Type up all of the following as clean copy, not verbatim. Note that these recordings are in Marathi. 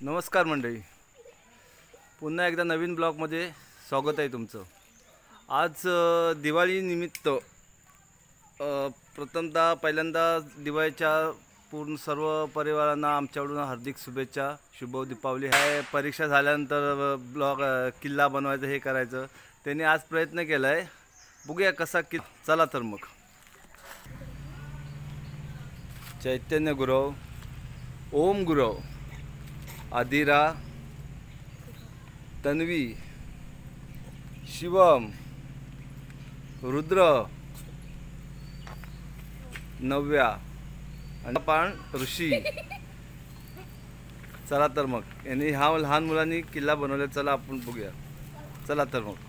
नमस्कार मंडळी, पुन्हा एकदा नवीन ब्लॉगमध्ये स्वागत आहे तुमचं। आज दिवाळी निमित्त प्रथमतः पहिल्यांदा दिवाळीच्या पूर्ण सर्व परिवारांना आमच्याकडून हार्दिक शुभेच्छा। शुभ दीपावली। आहे परीक्षा झाल्यानंतर ब्लॉग किल्ला बनवायचं हे करायचं, त्यांनी आज प्रयत्न केला आहे, बघूया कसा चला तर मग। चैतन्य गुरव, ओम गुरव, आदिरा, तन्वी, शिवम, रुद्र, नव्या आणि पाण ऋषी। चला तर मग यांनी हा लहान मुलांनी किल्ला बनवला, चला आपण बघूया। चला तर मग।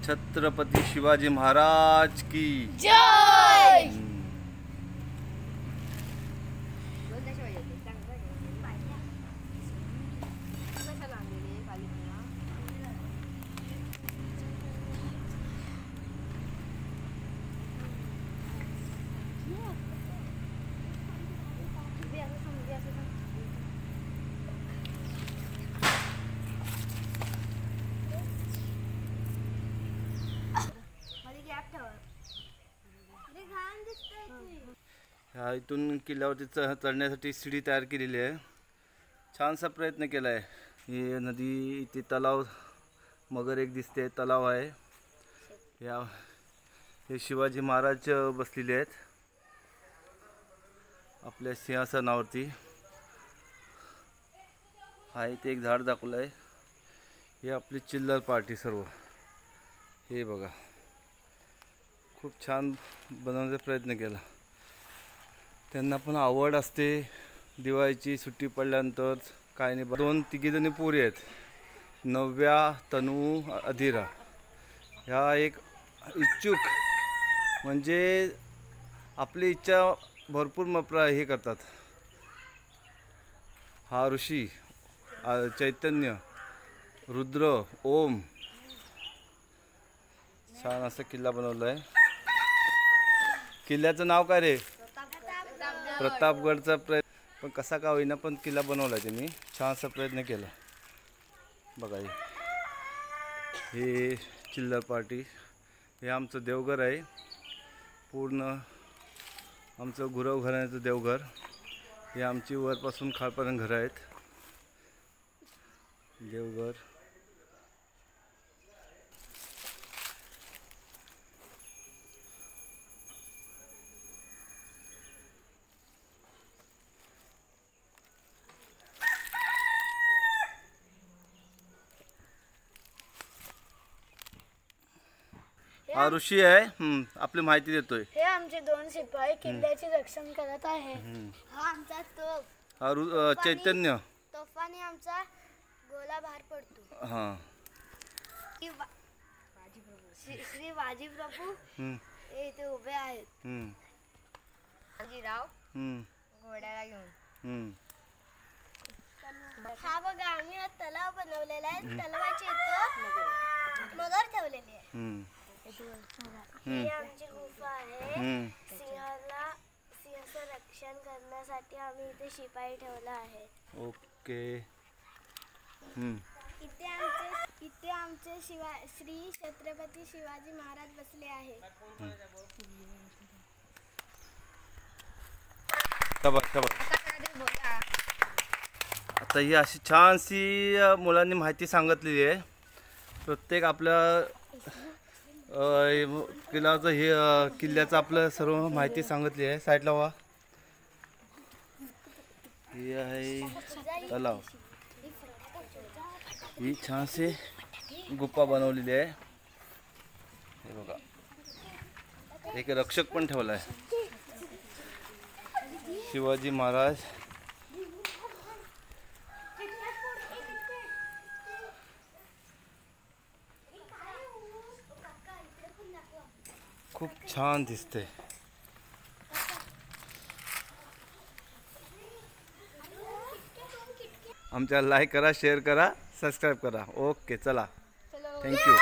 छत्रपती शिवाजी महाराज की जय। ह्या इथून किल्ल्यावरती चढण्यासाठी सीडी तयार केलेली आहे। छानसा प्रयत्न केला आहे। ही नदी, इथे तलाव मगर एक दिसते, तलाव आहे। हे शिवाजी महाराज बसलेले आहेत आपल्या सिंहासनावरती। हा इथे एक झाड दाखवलं आहे। हे आपली चिल्लर पार्टी सर्व, हे बघा खूप छान बनवण्याचा प्रयत्न केला। त्यांना पण आवड असते दिवाळीची सुट्टी पडल्यानंतर। काय नाही, दोन तिघी जणी पोरी आहेत, नव्या, तनू, अधीरा। ह्या एक इच्छुक, म्हणजे आपली इच्छा भरपूर हे करतात। हा ऋषी, चैतन्य, रुद्र, ओम। छान असा किल्ला बनवला आहे। किल्ल्याचं नाव काय रे? प्रतापगडचा पण कसा का होईना पण किल्ला बनवला त्यांनी, छानसा प्रयत्न केला बघा। हे चिल्लर पार्टी, हे आमचं देवघर आहे, पूर्ण आमचं गुरव घराण्याचं देवघर। हे आमची वरपासून खालपर्यंत घरं आहेत, देवघर। हा ऋषी आहे, आपली माहिती देतोय। हे आमचे दोन शिपाई किल्ल्याचे रक्षण करत आहे। हा आमचा तोफ, हा चैतन्य, तोफाने आमचा गोला बाहेर पडतो। हा श्री बाजी प्रभू हे इथे उभे आहेत। बाजीराव घोड्याला घेऊन। हा बघा, आम्ही हा तलाव बनवलेला आहे। तलावाची इथं मगर ठेवलेली आहे। ही आमची गुफा आहे। सिंहाचं रक्षण करण्यासाठी आम्ही इथे शिपाई ठेवला आहे। ओके। इथे आमचे श्री छत्रपती शिवाजी महाराज बसले आहेत। आता ही अशी छानशी मुलांनी माहिती सांगितलेली आहे। प्रत्येक आपल्या किल्ल्याचं किल्ल्याचं आपलं सर्व माहिती सांगितली आहे। साईडला वा ही आहे तलाव, ही छानशी गुफा बनवलेली आहे। हे बघा, एक रक्षक पण ठेवला आहे, शिवाजी महाराज। खूप छान दिसते. आमच्या लाईक करा, शेअर करा, सबस्क्राईब करा. ओके चला, थँक्यू.